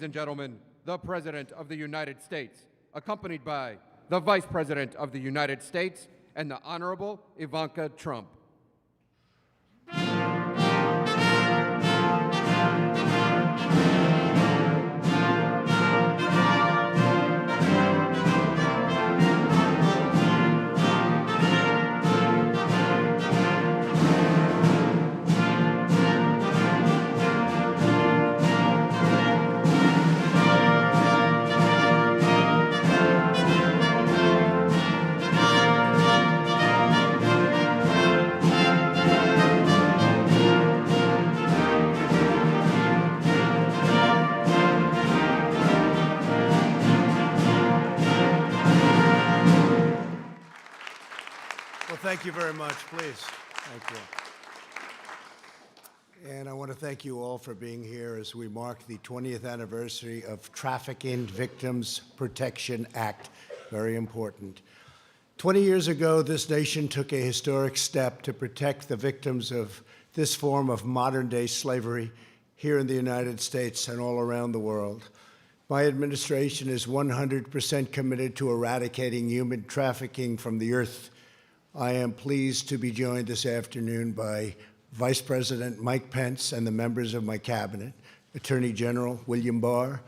and gentlemen, the President of the United States, accompanied by the Vice President of the United States and the Honorable Ivanka Trump. Well, thank you very much, please. Thank you. And I want to thank you all for being here as we mark the 20th anniversary of Trafficking Victims Protection Act. Very important. 20 years ago, this nation took a historic step to protect the victims of this form of modern-day slavery here in the United States and all around the world. My administration is 100% committed to eradicating human trafficking from the earth. I am pleased to be joined this afternoon by Vice President Mike Pence and the members of my cabinet, Attorney General William Barr,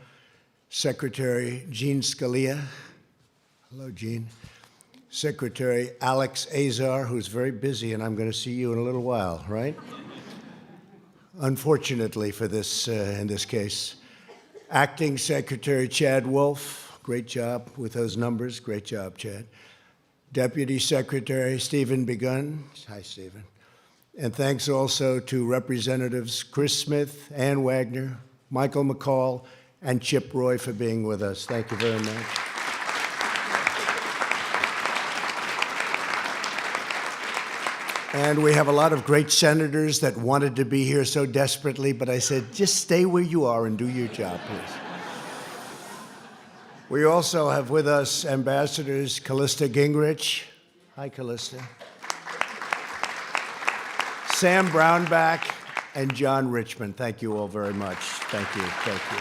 Secretary Jean Scalia. Hello, Jean. Secretary Alex Azar, who's very busy, and I'm going to see you in a little while, right? Unfortunately for this, in this case. Acting Secretary Chad Wolf, great job with those numbers. Great job, Chad. Deputy Secretary Stephen Begun. Hi, Stephen. And thanks also to Representatives Chris Smith, Ann Wagner, Michael McCall, and Chip Roy for being with us. Thank you very much. And we have a lot of great senators that wanted to be here so desperately, but I said, just stay where you are and do your job, please. We also have with us Ambassadors Callista Gingrich. Hi, Callista. Sam Brownback and John Richmond. Thank you all very much. Thank you. Thank you.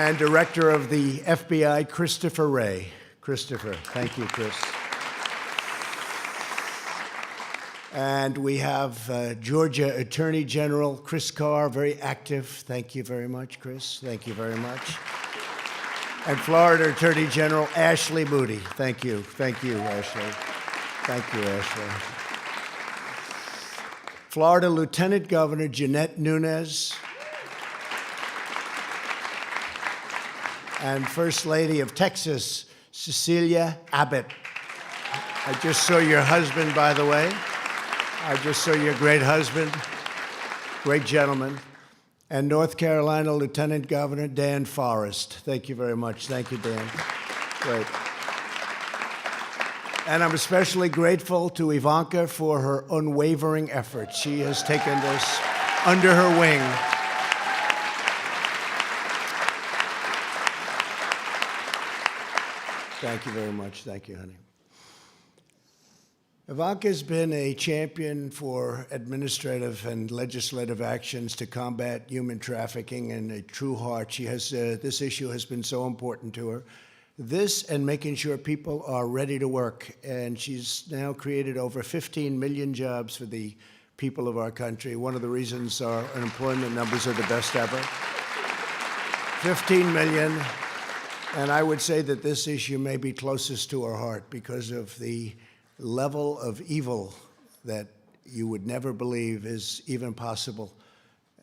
And Director of the FBI, Christopher Wray. Christopher. Thank you, Chris. And we have Georgia Attorney General Chris Carr, very active. Thank you very much, Chris. Thank you very much. And Florida Attorney General Ashley Moody. Thank you. Thank you, Ashley. Thank you, Ashley. Florida Lieutenant Governor Jeanette Nunes. And First Lady of Texas, Cecilia Abbott. I just saw your husband, by the way. I just saw your great husband, great gentleman, and North Carolina Lieutenant Governor Dan Forest. Thank you very much. Thank you, Dan. Great. And I'm especially grateful to Ivanka for her unwavering efforts. She has taken this under her wing. Thank you very much. Thank you, honey. Ivanka's been a champion for administrative and legislative actions to combat human trafficking and a true heart. She has, this issue has been so important to her. This and making sure people are ready to work. And she's now created over 15 million jobs for the people of our country. One of the reasons our unemployment numbers are the best ever. 15 million. And I would say that this issue may be closest to our heart because of the level of evil that you would never believe is even possible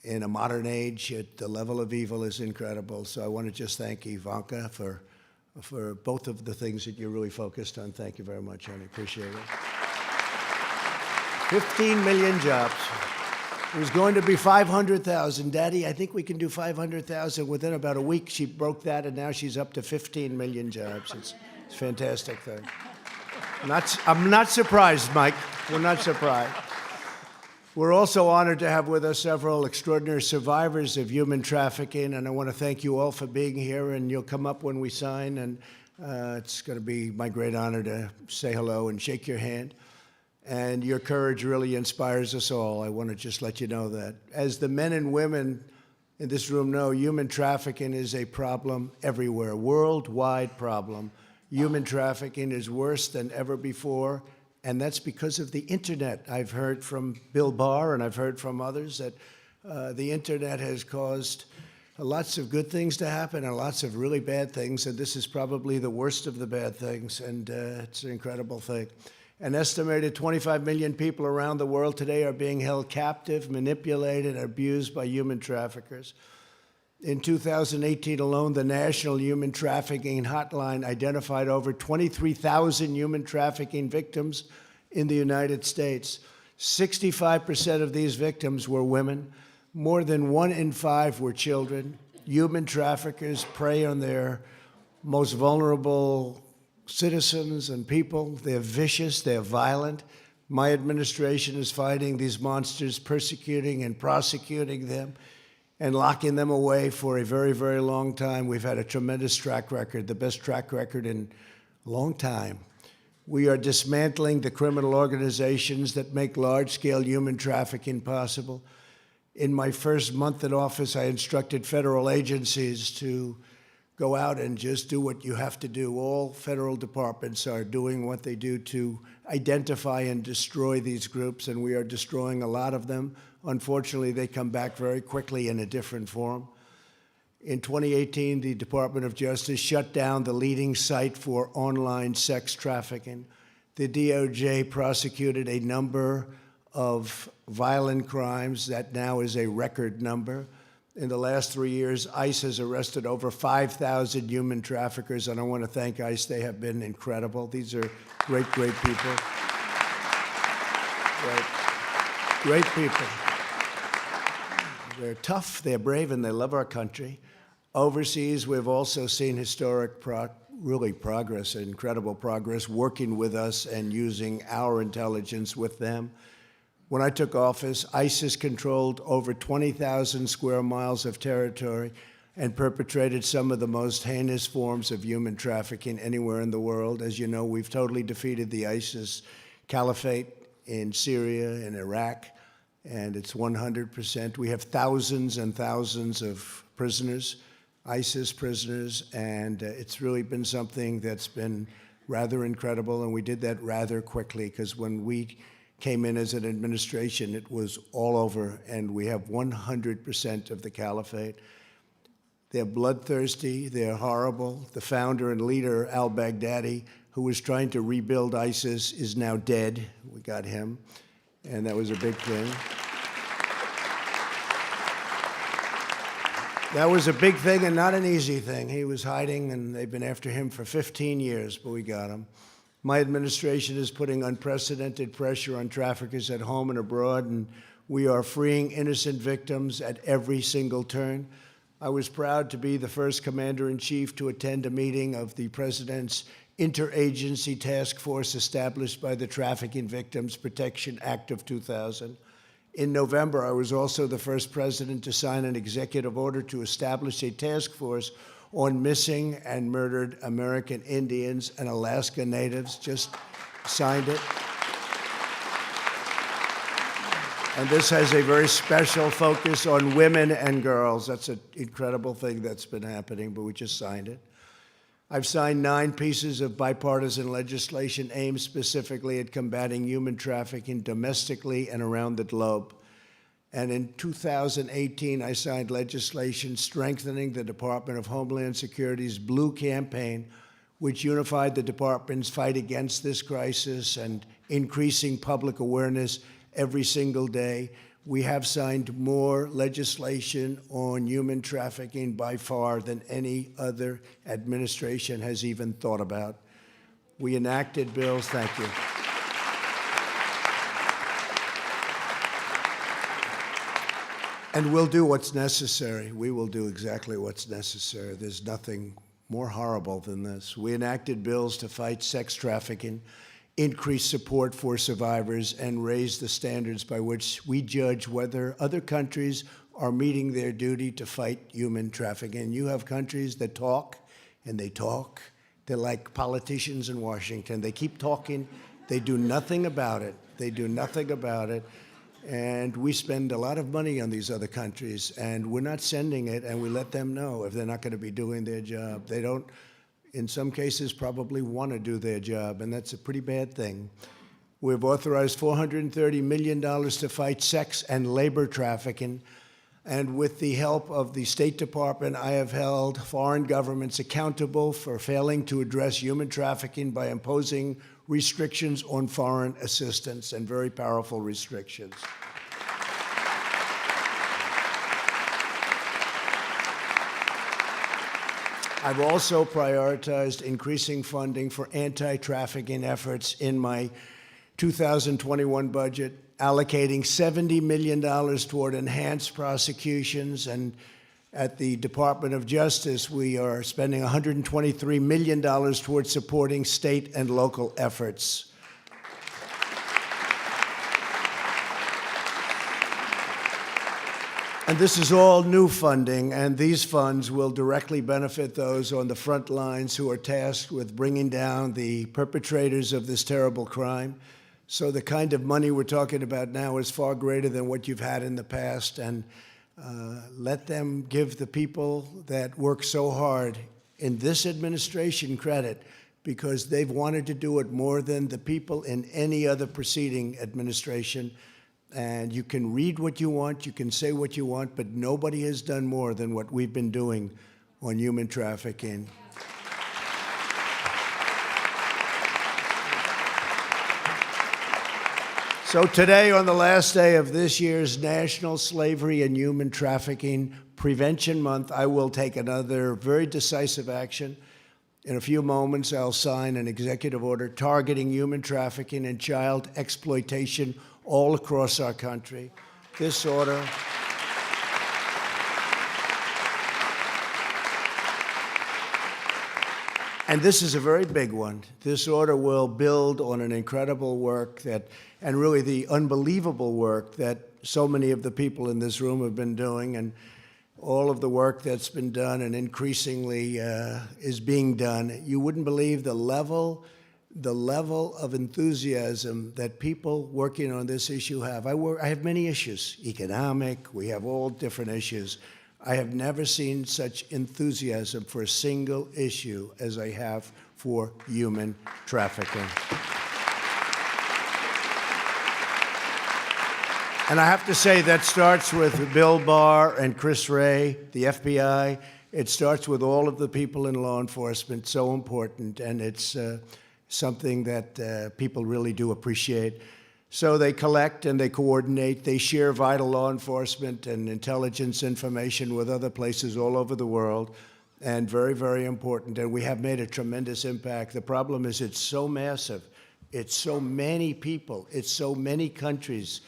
in a modern age. The level of evil is incredible. So I want to just thank Ivanka for both of the things that you're really focused on. Thank you very much, honey. Appreciate it. 15 million jobs. It was going to be 500,000. Daddy, I think we can do 500,000 within about a week. She broke that, and now she's up to 15 million jobs. It's a fantastic thing. I'm not surprised, Mike. We're not surprised. We're also honored to have with us several extraordinary survivors of human trafficking, and I want to thank you all for being here, and you'll come up when we sign, and it's going to be my great honor to say hello and shake your hand. And your courage really inspires us all. I want to just let you know that. As the men and women in this room know, human trafficking is a problem everywhere, worldwide problem. Human trafficking is worse than ever before, and that's because of the internet. I've heard from Bill Barr and I've heard from others that the internet has caused lots of good things to happen and lots of really bad things, and this is probably the worst of the bad things, and it's an incredible thing. An estimated 25 million people around the world today are being held captive, manipulated, and abused by human traffickers. In 2018 alone, the National Human Trafficking Hotline identified over 23,000 human trafficking victims in the United States. 65% of these victims were women. More than 1 in 5 were children. Human traffickers prey on their most vulnerable citizens and people. They're vicious, they're violent. My administration is fighting these monsters, persecuting and prosecuting them, and locking them away for a very, very long time. We've had a tremendous track record, the best track record in a long time. We are dismantling the criminal organizations that make large-scale human trafficking possible. In my first month in office, I instructed federal agencies to go out and just do what you have to do. All federal departments are doing what they do to identify and destroy these groups, and we are destroying a lot of them. Unfortunately, they come back very quickly in a different form. In 2018, the Department of Justice shut down the leading site for online sex trafficking. The DOJ prosecuted a number of violent crimes that now is a record number. In the last 3 years, ICE has arrested over 5,000 human traffickers, and I want to thank ICE. They have been incredible. These are great, great people. Great people. They're tough, they're brave, and they love our country. Overseas, we've also seen historic progress, incredible progress, working with us and using our intelligence with them. When I took office, ISIS controlled over 20,000 square miles of territory and perpetrated some of the most heinous forms of human trafficking anywhere in the world. As you know, we've totally defeated the ISIS caliphate in Syria and Iraq, and it's 100%. We have thousands and thousands of prisoners, ISIS prisoners, and it's really been something that's been rather incredible, and we did that rather quickly, because when we came in as an administration, it was all over, and we have 100% of the caliphate. They're bloodthirsty, they're horrible. The founder and leader, al-Baghdadi, who was trying to rebuild ISIS, is now dead. We got him, and that was a big thing. That was a big thing and not an easy thing. He was hiding, and they've been after him for 15 years, but we got him. My administration is putting unprecedented pressure on traffickers at home and abroad, and we are freeing innocent victims at every single turn. I was proud to be the first commander-in-chief to attend a meeting of the President's interagency task force established by the Trafficking Victims Protection Act of 2000. In November, I was also the first president to sign an executive order to establish a task force on missing and murdered American Indians and Alaska Natives. Just signed it. And this has a very special focus on women and girls. That's an incredible thing that's been happening, but we just signed it. I've signed 9 pieces of bipartisan legislation aimed specifically at combating human trafficking domestically and around the globe. And in 2018, I signed legislation strengthening the Department of Homeland Security's Blue Campaign, which unified the department's fight against this crisis and increasing public awareness every single day. We have signed more legislation on human trafficking by far than any other administration has even thought about. We enacted bills, thank you. And we'll do what's necessary. We will do exactly what's necessary. There's nothing more horrible than this. We enacted bills to fight sex trafficking, increase support for survivors, and raise the standards by which we judge whether other countries are meeting their duty to fight human trafficking. You have countries that talk, and they talk. They're like politicians in Washington. They keep talking. They do nothing about it. They do nothing about it. And we spend a lot of money on these other countries, and we're not sending it, and we let them know if they're not going to be doing their job. They don't, in some cases, probably want to do their job, and that's a pretty bad thing. We've authorized $430 million to fight sex and labor trafficking. And with the help of the State Department, I have held foreign governments accountable for failing to address human trafficking by imposing restrictions on foreign assistance, and very powerful restrictions. I've also prioritized increasing funding for anti-trafficking efforts in my 2021 budget, allocating $70 million toward enhanced prosecutions. And at the Department of Justice, we are spending $123 million towards supporting state and local efforts. And this is all new funding, and these funds will directly benefit those on the front lines who are tasked with bringing down the perpetrators of this terrible crime. So the kind of money we're talking about now is far greater than what you've had in the past, and let them give the people that work so hard in this administration credit, because they've wanted to do it more than the people in any other preceding administration. And you can read what you want, you can say what you want, but nobody has done more than what we've been doing on human trafficking. So today, on the last day of this year's National Slavery and Human Trafficking Prevention Month, I will take another very decisive action. In a few moments, I'll sign an executive order targeting human trafficking and child exploitation all across our country. This order and this is a very big one. This order will build on an incredible work and really the unbelievable work that so many of the people in this room have been doing, and all of the work that's been done and increasingly is being done. You wouldn't believe the level of enthusiasm that people working on this issue have. I have many issues, economic, we have all different issues. I have never seen such enthusiasm for a single issue as I have for human trafficking. And I have to say that starts with Bill Barr and Chris Wray, the FBI. It starts with all of the people in law enforcement, so important, and it's something that people really do appreciate. So they collect and they coordinate, they share vital law enforcement and intelligence information with other places all over the world, and very, very important. And we have made a tremendous impact. The problem is it's so massive, it's so many people, it's so many countries,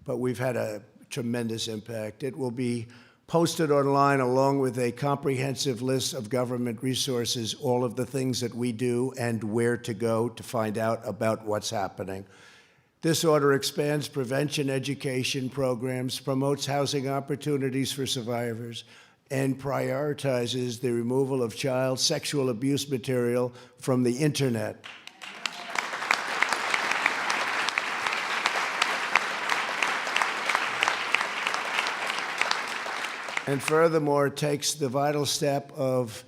but we've had a tremendous impact. It will be posted online along with a comprehensive list of government resources, all of the things that we do and where to go to find out about what's happening. This order expands prevention education programs, promotes housing opportunities for survivors, and prioritizes the removal of child sexual abuse material from the internet. And furthermore, it takes the vital step of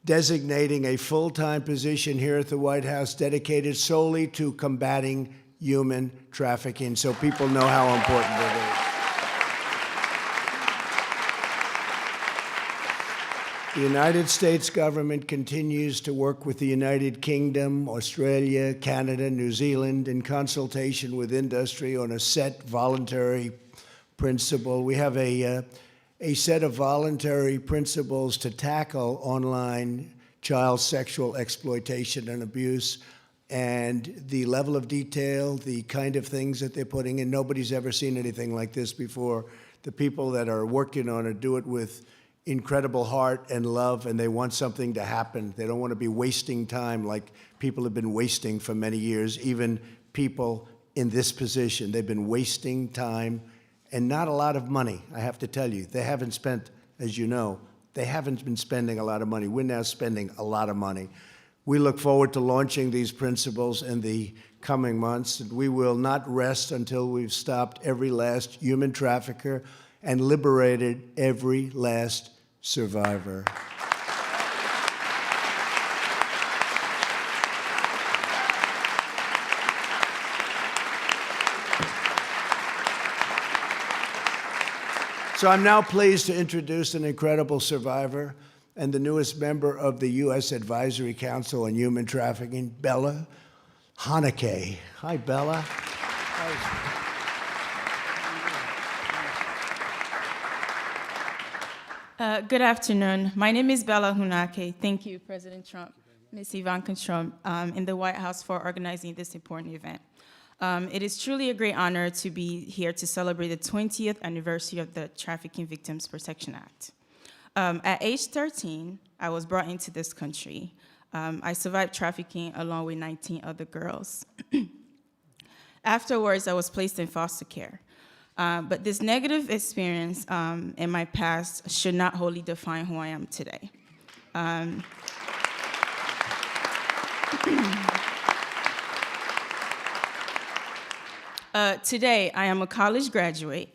designating a full-time position here at the White House dedicated solely to combating human trafficking, so people know how important it is. The United States government continues to work with the United Kingdom, Australia, Canada, New Zealand in consultation with industry on a set voluntary principle. We have a set of voluntary principles to tackle online child sexual exploitation and abuse. And the level of detail, the kind of things that they're putting in, nobody's ever seen anything like this before. The people that are working on it do it with incredible heart and love, and they want something to happen. They don't want to be wasting time like people have been wasting for many years, even people in this position. They've been wasting time and not a lot of money, I have to tell you. They haven't spent, as you know, they haven't been spending a lot of money. We're now spending a lot of money. We look forward to launching these principles in the coming months, and we will not rest until we've stopped every last human trafficker and liberated every last survivor. So I'm now pleased to introduce an incredible survivor and the newest member of the U.S. Advisory Council on Human Trafficking, Bella Haneke. Hi, Bella. Good afternoon. My name is Bella Hunake. Thank you, President Trump, Ms. Ivanka Trump, in the White House for organizing this important event. It is truly a great honor to be here to celebrate the 20th anniversary of the Trafficking Victims Protection Act. At age 13, I was brought into this country. I survived trafficking along with 19 other girls. Afterwards, I was placed in foster care. But this negative experience in my past should not wholly define who I am today. Today, I am a college graduate.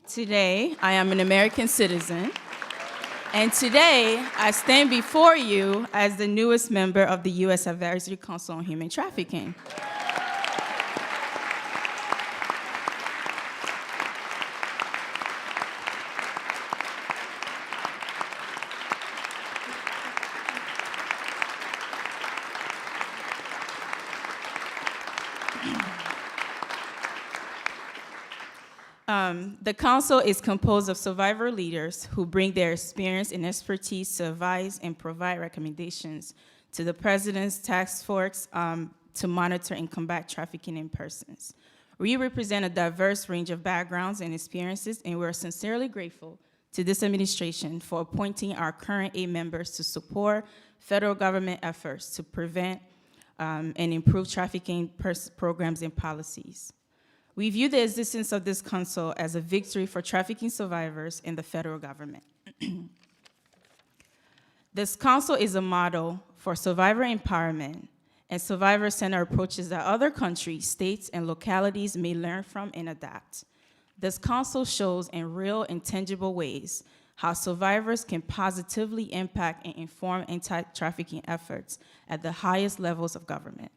Today, I am an American citizen. And today, I stand before you as the newest member of the U.S. Advisory Council on Human Trafficking. The council is composed of survivor leaders who bring their experience and expertise to advise and provide recommendations to the President's task force to monitor and combat trafficking in persons. We represent a diverse range of backgrounds and experiences, and we're sincerely grateful to this administration for appointing our current 8 members to support federal government efforts to prevent and improve trafficking programs and policies. We view the existence of this council as a victory for trafficking survivors and the federal government. This council is a model for survivor empowerment and survivor-centered approaches that other countries, states, and localities may learn from and adapt. This council shows in real and tangible ways how survivors can positively impact and inform anti-trafficking efforts at the highest levels of government.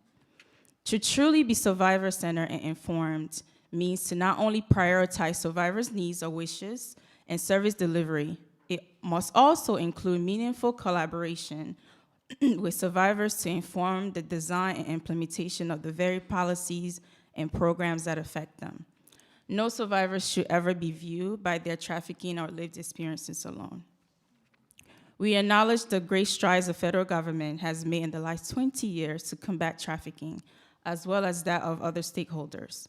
To truly be survivor-centered and informed means to not only prioritize survivors' needs or wishes and service delivery, it must also include meaningful collaboration with survivors to inform the design and implementation of the very policies and programs that affect them. No survivors should ever be viewed by their trafficking or lived experiences alone. We acknowledge the great strides the federal government has made in the last 20 years to combat trafficking, as well as that of other stakeholders.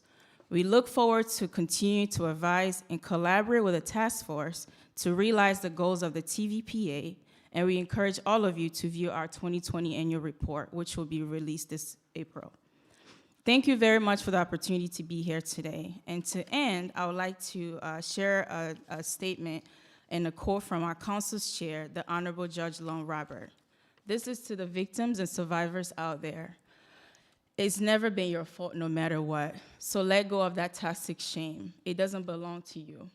We look forward to continue to advise and collaborate with the task force to realize the goals of the TVPA, and we encourage all of you to view our 2020 annual report, which will be released this April. Thank you very much for the opportunity to be here today. And to end, I would like to share a statement and a quote from our council's chair, the Honorable Judge Lone Robert. This is to the victims and survivors out there. It's never been your fault no matter what, so let go of that toxic shame. It doesn't belong to you.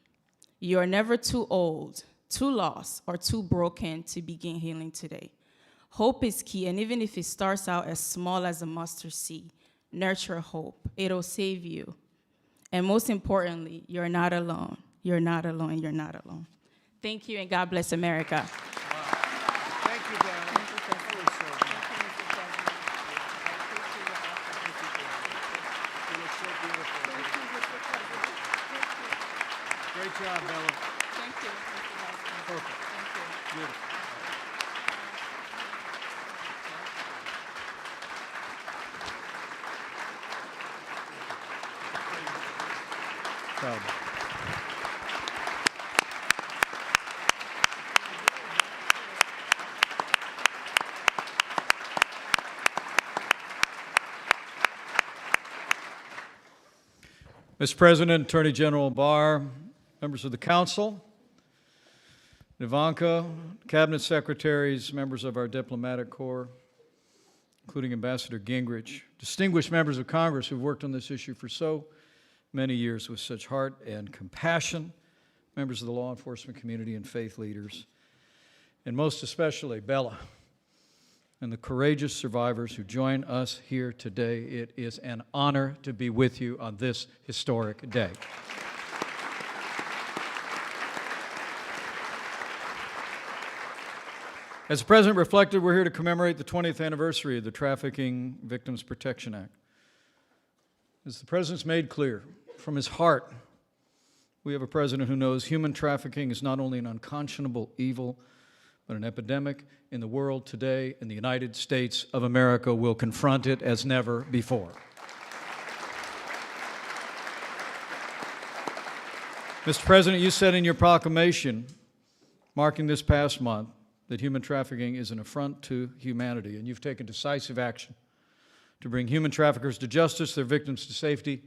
You are never too old, too lost, or too broken to begin healing today. Hope is key, and even if it starts out as small as a mustard seed, nurture hope. It'll save you. And most importantly, you're not alone. You're not alone, you're not alone. Thank you, and God bless America. Thank you, Dan. Great job, Bella. Thank you. Perfect. Thank you. Beautiful. Proud. Mr. President, Attorney General Barr, members of the council, Ivanka, cabinet secretaries, members of our diplomatic corps, including Ambassador Gingrich, distinguished members of Congress who've worked on this issue for so many years with such heart and compassion, members of the law enforcement community and faith leaders, and most especially Bella and the courageous survivors who join us here today. It is an honor to be with you on this historic day. As the President reflected, we're here to commemorate the 20th anniversary of the Trafficking Victims Protection Act. As the President's made clear, from his heart, we have a President who knows human trafficking is not only an unconscionable evil, but an epidemic in the world today, and the United States of America will confront it as never before. Mr. President, you said in your proclamation, marking this past month, that human trafficking is an affront to humanity, and you've taken decisive action to bring human traffickers to justice, their victims to safety,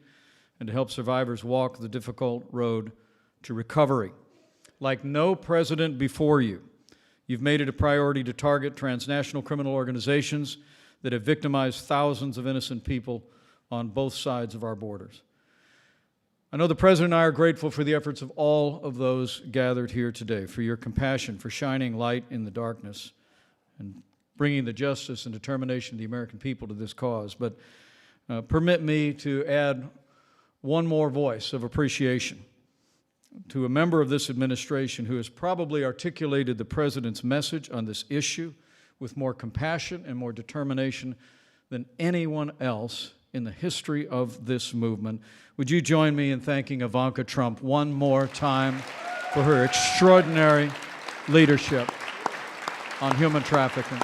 and to help survivors walk the difficult road to recovery. Like no president before you, you've made it a priority to target transnational criminal organizations that have victimized thousands of innocent people on both sides of our borders. I know the President and I are grateful for the efforts of all of those gathered here today, for your compassion, for shining light in the darkness, and bringing the justice and determination of the American people to this cause. But permit me to add one more voice of appreciation to a member of this administration who has probably articulated the President's message on this issue with more compassion and more determination than anyone else in the history of this movement. Would you join me in thanking Ivanka Trump one more time for her extraordinary leadership on human trafficking?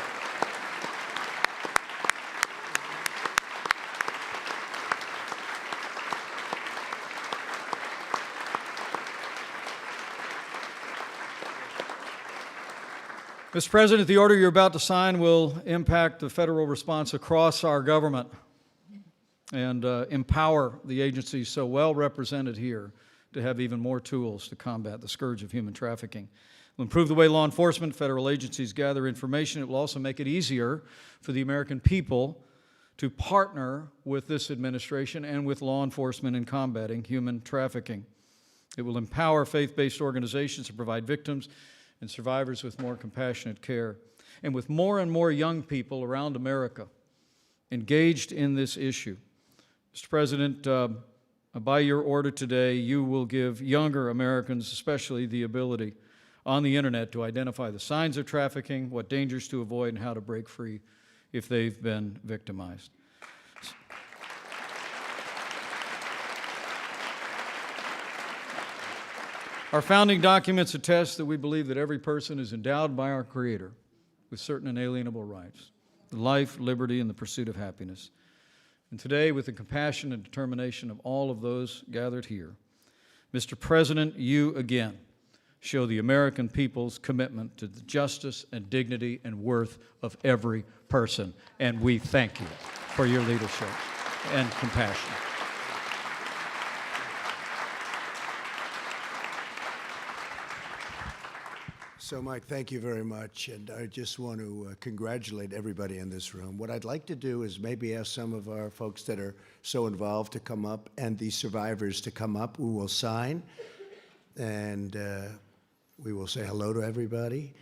Mr. President, the order you're about to sign will impact the federal response across our government and empower the agencies so well represented here to have even more tools to combat the scourge of human trafficking. It will improve the way law enforcement, federal agencies gather information. It will also make it easier for the American people to partner with this administration and with law enforcement in combating human trafficking. It will empower faith-based organizations to provide victims and survivors with more compassionate care. And with more and more young people around America engaged in this issue, Mr. President, by your order today, you will give younger Americans especially the ability on the internet to identify the signs of trafficking, what dangers to avoid, and how to break free if they've been victimized. Our founding documents attest that we believe that every person is endowed by our Creator with certain inalienable rights: life, liberty, and the pursuit of happiness. And today, with the compassion and determination of all of those gathered here, Mr. President, you again show the American people's commitment to the justice and dignity and worth of every person, and we thank you for your leadership and compassion. So, Mike, thank you very much, and I just want to congratulate everybody in this room. What I'd like to do is maybe ask some of our folks that are so involved to come up, and the survivors to come up. We will sign, and we will say hello to everybody.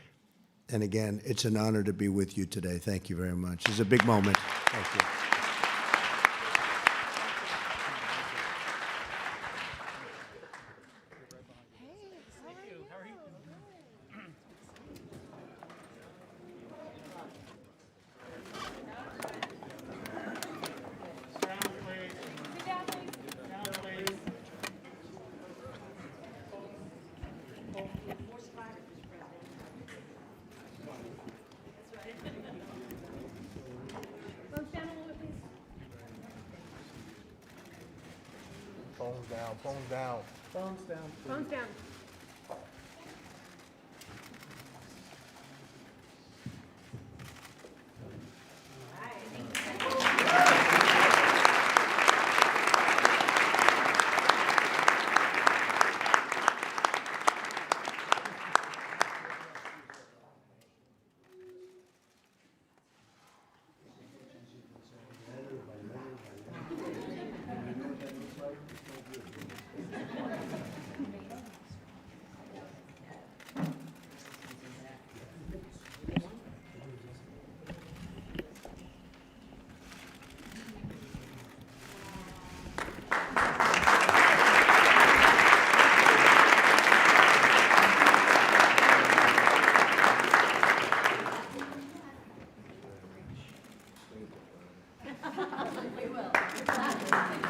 And again, it's an honor to be with you today. Thank you very much. It's a big moment. Thank you. Phones down, phones down. Phones down. Phones down. Thank